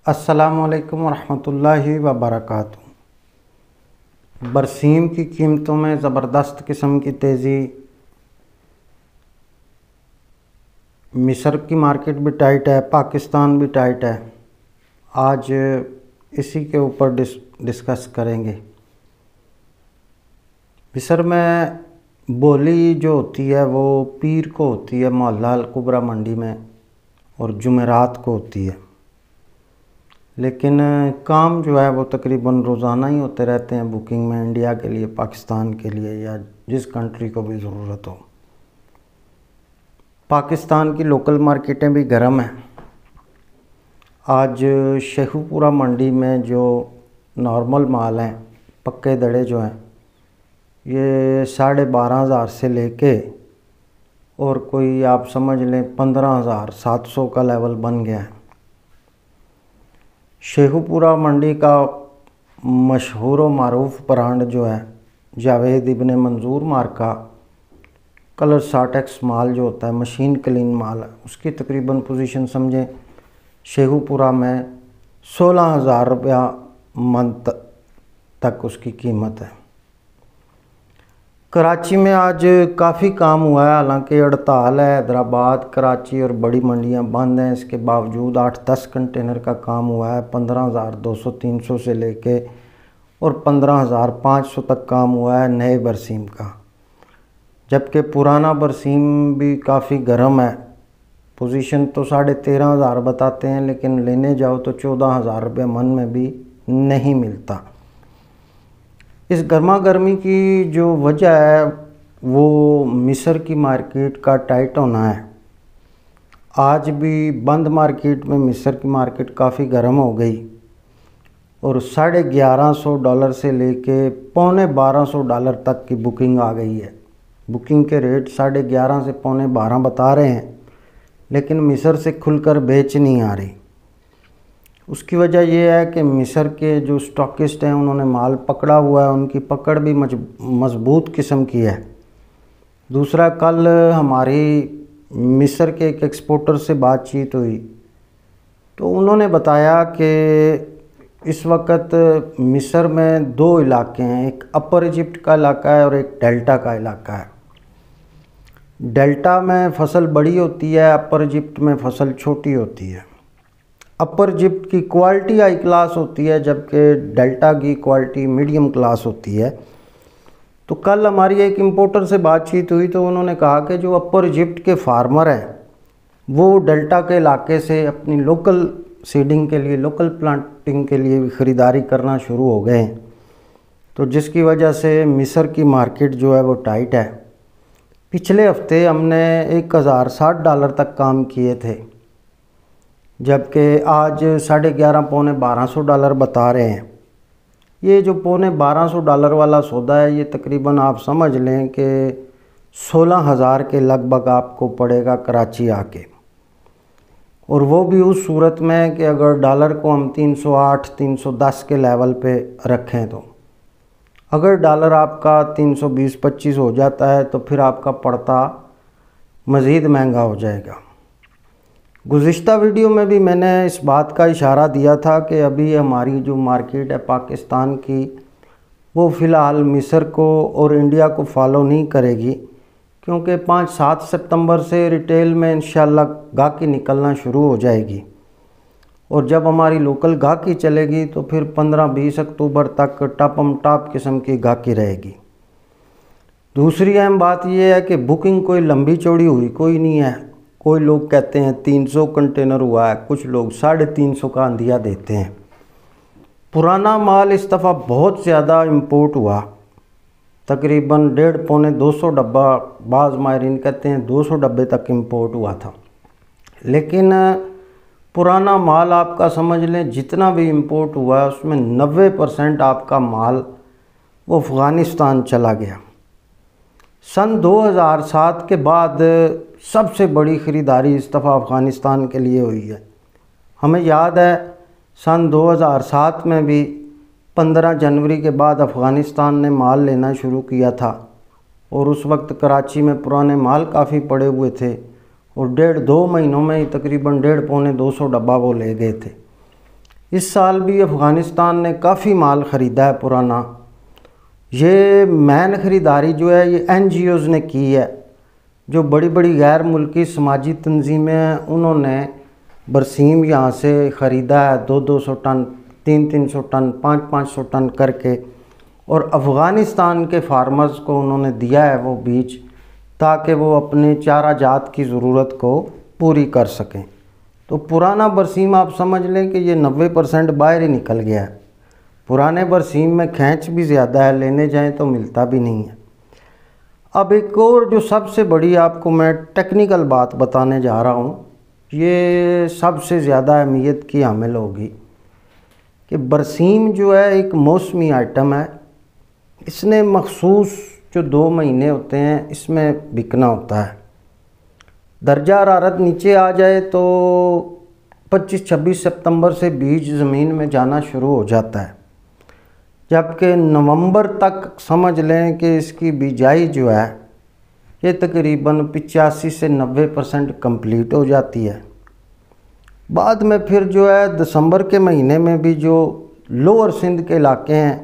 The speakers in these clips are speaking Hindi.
अस्सलामुअलैकुम वरहमतुल्लाहि वबरकातुहू। बरसीम की कीमतों में ज़बरदस्त किस्म की तेज़ी। मिस्र की मार्केट भी टाइट है, पाकिस्तान भी टाइट है। आज इसी के ऊपर डिस्कस करेंगे। मिस्र में बोली जो होती है वो पीर को होती है मोहल्ला अल कुबरा मंडी में, और जुमेरात को होती है। लेकिन काम जो है वो तकरीबन रोज़ाना ही होते रहते हैं बुकिंग में, इंडिया के लिए, पाकिस्तान के लिए, या जिस कंट्री को भी ज़रूरत हो। पाकिस्तान की लोकल मार्केटें भी गर्म हैं। आज शेखुपुरा मंडी में जो नॉर्मल माल हैं, पक्के दड़े जो हैं, ये 12,500 से लेके और कोई आप समझ लें 15,700 का लेवल बन गया है। शेखुपुरा मंडी का मशहूर व मारूफ ब्रांड जो है जावेद इब्ने मंजूर मार्का कलर 60X माल जो होता है, मशीन क्लीन माल है, उसकी तकरीबन पोजीशन समझें शेखुपुरा में 16,000 रुपया मंथ तक उसकी कीमत है। कराची में आज काफ़ी काम हुआ है, हालांकि हड़ताल है। हैदराबाद, कराची और बड़ी मंडियां बंद हैं। इसके बावजूद 8-10 कंटेनर का काम हुआ है। 15,200-300 से लेके और 15,500 तक काम हुआ है नए बरसीम का। जबकि पुराना बरसीम भी काफ़ी गर्म है। पोजीशन तो 13,500 बताते हैं, लेकिन लेने जाओ तो 14,000 रुपये मन में भी नहीं मिलता। इस गर्मा गर्मी की जो वजह है वो मिस्र की मार्केट का टाइट होना है। आज भी बंद मार्केट में मिस्र की मार्केट काफ़ी गर्म हो गई और $1150 से लेके $12,500 तक की बुकिंग आ गई है। बुकिंग के रेट 11.5 से $12,500 बता रहे हैं, लेकिन मिस्र से खुलकर बेच नहीं आ रही। उसकी वजह यह है कि मिस्र के जो स्टॉकिस्ट हैं उन्होंने माल पकड़ा हुआ है, उनकी पकड़ भी मजबूत किस्म की है। दूसरा, कल हमारी मिस्र के एक एक्सपोर्टर से बातचीत हुई तो उन्होंने बताया कि इस वक्त मिस्र में 2 इलाके हैं, एक अपर इजिप्ट का इलाका है और एक डेल्टा का इलाका है। डेल्टा में फसल बड़ी होती है, अपर इजिप्ट में फसल छोटी होती है। अपर इजिप्ट की क्वालिटी हाई क्लास होती है, जबकि डेल्टा की क्वालिटी मीडियम क्लास होती है। तो कल हमारी एक इंपोर्टर से बातचीत हुई तो उन्होंने कहा कि जो अपर इजिप्ट के फार्मर हैं वो डेल्टा के इलाके से अपनी लोकल सीडिंग के लिए, लोकल प्लांटिंग के लिए भी ख़रीदारी करना शुरू हो गए हैं। तो जिसकी वजह से मिस्र की मार्केट जो है वो टाइट है। पिछले हफ्ते हमने $1,060 तक काम किए थे, जबकि आज 11,500-1200 बता रहे हैं। ये जो $1200 वाला सौदा है, ये तकरीबन आप समझ लें कि 16,000 के लगभग आपको पड़ेगा कराची आके। और वो भी उस सूरत में कि अगर डॉलर को हम 308-310 के लेवल पे रखें तो अगर डॉलर आपका 320-25 हो जाता है तो फिर आपका पड़ता मज़ीद महंगा हो जाएगा। गुज़िश्ता वीडियो में भी मैंने इस बात का इशारा दिया था कि अभी हमारी जो मार्केट है पाकिस्तान की, वो फ़िलहाल मिस्र को और इंडिया को फॉलो नहीं करेगी, क्योंकि 5-7 सितंबर से रिटेल में इंशाल्लाह गाहकी निकलना शुरू हो जाएगी। और जब हमारी लोकल गाहकी चलेगी तो फिर 15-20 अक्टूबर तक टॉप किस्म की गाहकी रहेगी। दूसरी अहम बात यह है कि बुकिंग कोई लंबी चौड़ी हुई कोई नहीं है। कोई लोग कहते हैं 300 कंटेनर हुआ है, कुछ लोग 350 का अंदिया देते हैं। पुराना माल इस दफ़ा बहुत ज़्यादा इंपोर्ट हुआ, तकरीबन 150-200 डब्बा, बाज़ माहिरीन कहते हैं 200 डब्बे तक इंपोर्ट हुआ था। लेकिन पुराना माल आपका समझ लें जितना भी इंपोर्ट हुआ है उसमें 90% आपका माल वो अफ़गानिस्तान चला गया। सन 2007 के बाद सबसे बड़ी ख़रीदारी इस दफ़ा अफ़गानिस्तान के लिए हुई है। हमें याद है सन 2007 में भी 15 जनवरी के बाद अफ़गानिस्तान ने माल लेना शुरू किया था और उस वक्त कराची में पुराने माल काफ़ी पड़े हुए थे और 1.5-2 महीनों में ही तकरीबन 150-200 डब्बा वो ले गए थे। इस साल भी अफ़गानिस्तान ने काफ़ी माल ख़रीदा है पुराना। ये मैन ख़रीदारी जो है ये NGOs ने की है। जो बड़ी बड़ी गैर मुल्की समाजी तंजीमें हैं उन्होंने बरसीम यहाँ से ख़रीदा है 200-200 टन, 300-300 टन, 500-500 टन करके, और अफ़गानिस्तान के फार्मर्स को उन्होंने दिया है वो बीज, ताकि वो अपने चारा जात की ज़रूरत को पूरी कर सकें। तो पुराना बरसीम आप समझ लें कि ये 90% बाहर ही निकल गया है। पुराने बरसीम में खैंच भी ज़्यादा है, लेने जाएं तो मिलता भी नहीं है। अब एक और जो सबसे बड़ी आपको मैं टेक्निकल बात बताने जा रहा हूँ, ये सबसे ज़्यादा अहमियत की हामिल होगी कि बरसीम जो है एक मौसमी आइटम है। इसने मखसूस जो 2 महीने होते हैं इसमें बिकना होता है। दर्जा हरारत नीचे आ जाए तो 25-26 सितंबर से बीज ज़मीन में जाना शुरू हो जाता है, जबकि नवंबर तक समझ लें कि इसकी बिजाई जो है ये तकरीबन 85 से 90% कंप्लीट हो जाती है। बाद में फिर जो है दिसंबर के महीने में भी जो लोअर सिंध के इलाके हैं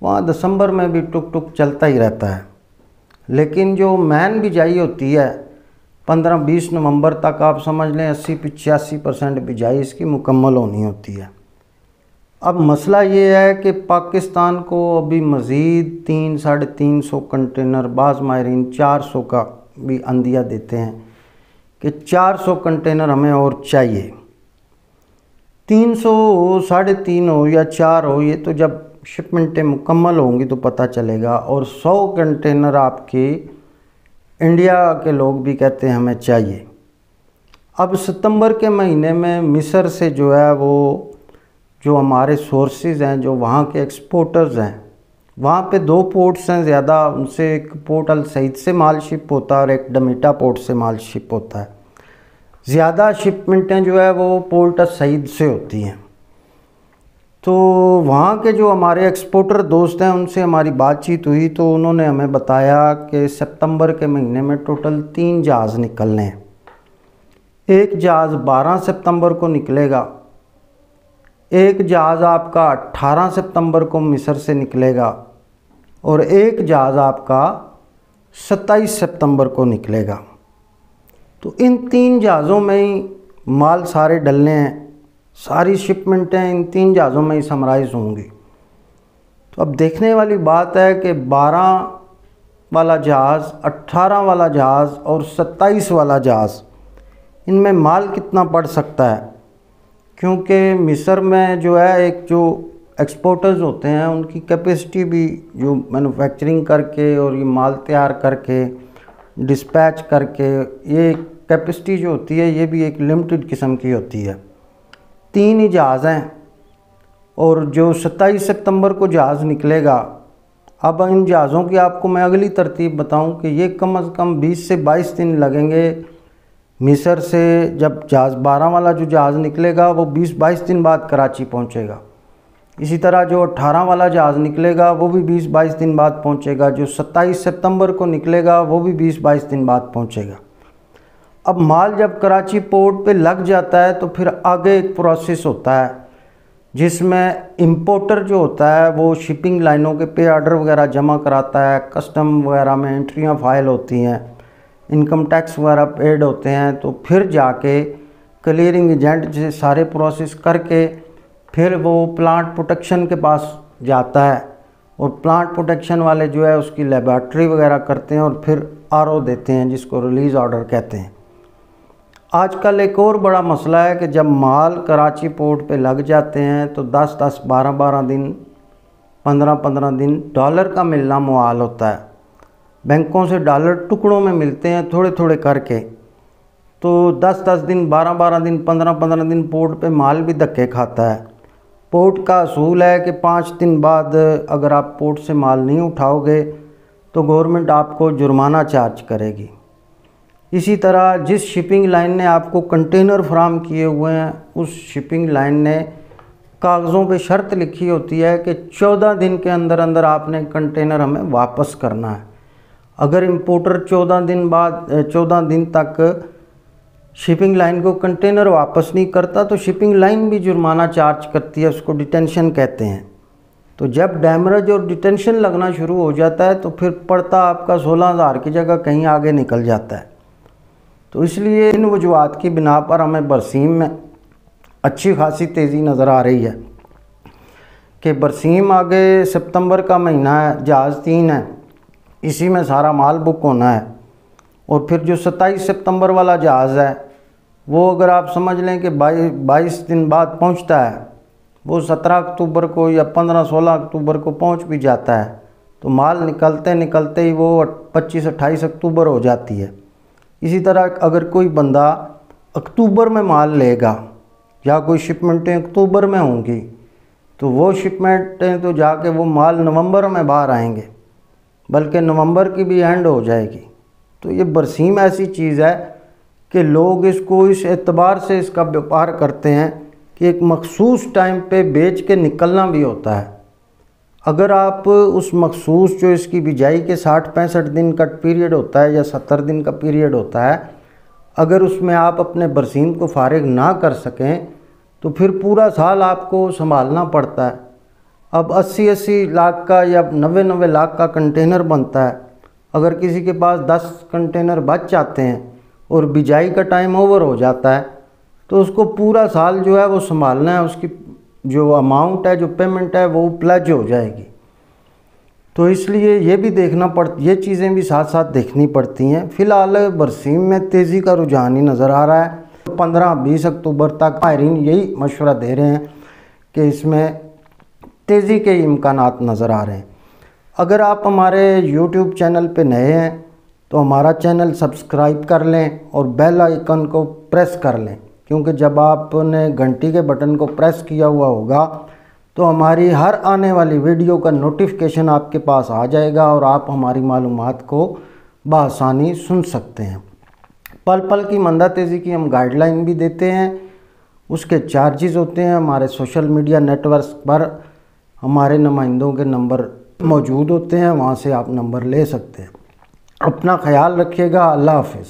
वहाँ दिसंबर में भी टुक टुक चलता ही रहता है। लेकिन जो मैन बिजाई होती है 15-20 नवंबर तक आप समझ लें 80-85% बिजाई इसकी मुकम्मल होनी होती है। अब मसला ये है कि पाकिस्तान को अभी मज़ीद 300-350 कंटेनर, बाज़ माहिरीन 400 का भी अंदिया देते हैं कि 400 कंटेनर हमें और चाहिए। 300 हो, 350 हो या 4 हो, ये तो जब शिपमेंटें मुकम्मल होंगी तो पता चलेगा। और 100 कंटेनर आपके इंडिया के लोग भी कहते हैं हमें चाहिए। अब सितंबर के महीने में मिस्र से जो है वो जो हमारे सोर्सेज हैं, जो वहाँ के एक्सपोर्टर्स हैं, वहाँ पे 2 पोर्ट्स हैं ज़्यादा, उनसे एक पोर्ट अल सईद से माल शिप होता है और एक डमीटा पोर्ट से माल शिप होता है। ज़्यादा शिपमेंटें जो है वो पोर्ट अल सईद से होती हैं। तो वहाँ के जो हमारे एक्सपोर्टर दोस्त हैं उनसे हमारी बातचीत हुई तो उन्होंने हमें बताया कि सितंबर के महीने में टोटल 3 जहाज़ निकलने हैं। एक जहाज़ 12 सितंबर को निकलेगा, एक जहाज़ आपका 18 सितंबर को मिस्र से निकलेगा और एक जहाज़ आपका 27 सितंबर को निकलेगा। तो इन 3 जहाज़ों में ही माल सारे डलने हैं, सारी शिपमेंटें इन 3 जहाज़ों में ही समराइज़ होंगी। तो अब देखने वाली बात है कि 12 वाला जहाज़, 18 वाला जहाज़ और 27 वाला जहाज़, इनमें माल कितना पड़ सकता है। क्योंकि मिस्र में जो है एक जो एक्सपोर्टर्स होते हैं उनकी कैपेसिटी भी जो मैन्युफैक्चरिंग करके और ये माल तैयार करके डिस्पैच करके, ये कैपेसिटी जो होती है ये भी एक लिमिटेड किस्म की होती है। 3 ही जहाज़ हैं और जो 27 सितंबर को जहाज़ निकलेगा, अब इन जहाज़ों की आपको मैं अगली तरतीब बताऊं कि ये कम से कम 20 से 22 दिन लगेंगे मिस्र से। जब जहाज़ 12 वाला जो जहाज़ निकलेगा वो 20-22 दिन बाद कराची पहुंचेगा। इसी तरह जो 18 वाला जहाज़ निकलेगा वो भी 20-22 दिन बाद पहुंचेगा। जो 27 सितंबर को निकलेगा वो भी 20-22 दिन बाद पहुंचेगा। अब माल जब कराची पोर्ट पे लग जाता है तो फिर आगे एक प्रोसेस होता है जिसमें इंपोर्टर जो होता है वो शिपिंग लाइनों के पे ऑर्डर वगैरह जमा कराता है, कस्टम वगैरह में एंट्रियां फाइल होती हैं, इनकम टैक्स वगैरह पेड होते हैं। तो फिर जाके क्लियरिंग एजेंट से सारे प्रोसेस करके फिर वो प्लांट प्रोटेक्शन के पास जाता है और प्लांट प्रोटेक्शन वाले जो है उसकी लेबॉर्ट्री वगैरह करते हैं और फिर RO देते हैं, जिसको रिलीज़ ऑर्डर कहते हैं। आजकल एक और बड़ा मसला है कि जब माल कराची पोर्ट पे लग जाते हैं तो 10-10, 12-12 दिन, 15-15 दिन डॉलर का मिलना मुहाल होता है। बैंकों से डॉलर टुकड़ों में मिलते हैं थोड़े थोड़े करके। तो 10-10 दिन, 12-12 दिन, 15-15 दिन पोर्ट पे माल भी धक्के खाता है। पोर्ट का असूल है कि 5 दिन बाद अगर आप पोर्ट से माल नहीं उठाओगे तो गवर्नमेंट आपको जुर्माना चार्ज करेगी। इसी तरह जिस शिपिंग लाइन ने आपको कंटेनर फराम किए हुए हैं उस शिपिंग लाइन ने कागज़ों पे शर्त लिखी होती है कि 14 दिन के अंदर अंदर आपने कंटेनर हमें वापस करना है। अगर इंपोर्टर 14 दिन तक शिपिंग लाइन को कंटेनर वापस नहीं करता तो शिपिंग लाइन भी जुर्माना चार्ज करती है, उसको डिटेंशन कहते हैं। तो जब डैमरेज और डिटेंशन लगना शुरू हो जाता है तो फिर पड़ता आपका 16,000 की जगह कहीं आगे निकल जाता है। तो इसलिए इन वजूहात की बिना पर हमें बरसीम में अच्छी खासी तेज़ी नज़र आ रही है कि बरसीम आगे सितंबर का महीना है, जहाज़ 3 है, इसी में सारा माल बुक होना है। और फिर जो 27 सितंबर वाला जहाज़ है वो अगर आप समझ लें कि 22 दिन बाद पहुंचता है, वो 17 अक्टूबर को या 15-16 अक्टूबर को पहुंच भी जाता है, तो माल निकलते निकलते ही वो 25-28 अक्टूबर हो जाती है। इसी तरह अगर कोई बंदा अक्टूबर में माल लेगा या कोई शिपमेंटें अक्टूबर में होंगी तो वो शिपमेंटें तो जाके वो माल नवंबर में बाहर आएंगे, बल्कि नवंबर की भी एंड हो जाएगी। तो ये बरसीम ऐसी चीज़ है कि लोग इसको इस एतबार से इसका व्यापार करते हैं कि एक मखसूस टाइम पे बेच के निकलना भी होता है। अगर आप उस मखसूस जो इसकी बिजाई के 60-65 दिन का पीरियड होता है या 70 दिन का पीरियड होता है, अगर उसमें आप अपने बरसीम को फारिग ना कर सकें तो फिर पूरा साल आपको संभालना पड़ता है। अब 80-80 लाख का या 90-90 लाख का कंटेनर बनता है। अगर किसी के पास 10 कंटेनर बच जाते हैं और बिजाई का टाइम ओवर हो जाता है तो उसको पूरा साल जो है वो संभालना है, उसकी जो अमाउंट है, जो पेमेंट है, वो प्लज हो जाएगी। तो इसलिए ये भी देखना ये चीज़ें भी साथ साथ देखनी पड़ती हैं। फ़िलहाल बरसीम में तेज़ी का रुझान ही नज़र आ रहा है। 15-20 अक्टूबर तक माहिरीन यही मशवरा दे रहे हैं कि इसमें तेज़ी के इम्कानात नज़र आ रहे हैं। अगर आप हमारे YouTube चैनल पे नए हैं तो हमारा चैनल सब्सक्राइब कर लें और बेल आइकन को प्रेस कर लें, क्योंकि जब आपने घंटी के बटन को प्रेस किया हुआ होगा तो हमारी हर आने वाली वीडियो का नोटिफिकेशन आपके पास आ जाएगा और आप हमारी मालूमात को बआसानी सुन सकते हैं। पल पल की मंदा तेज़ी की हम गाइडलाइन भी देते हैं, उसके चार्जेस होते हैं। हमारे सोशल मीडिया नेटवर्क पर हमारे नुमाइंदों के नंबर मौजूद होते हैं, वहाँ से आप नंबर ले सकते हैं। अपना ख्याल रखिएगा। अल्लाह हाफ़िज़।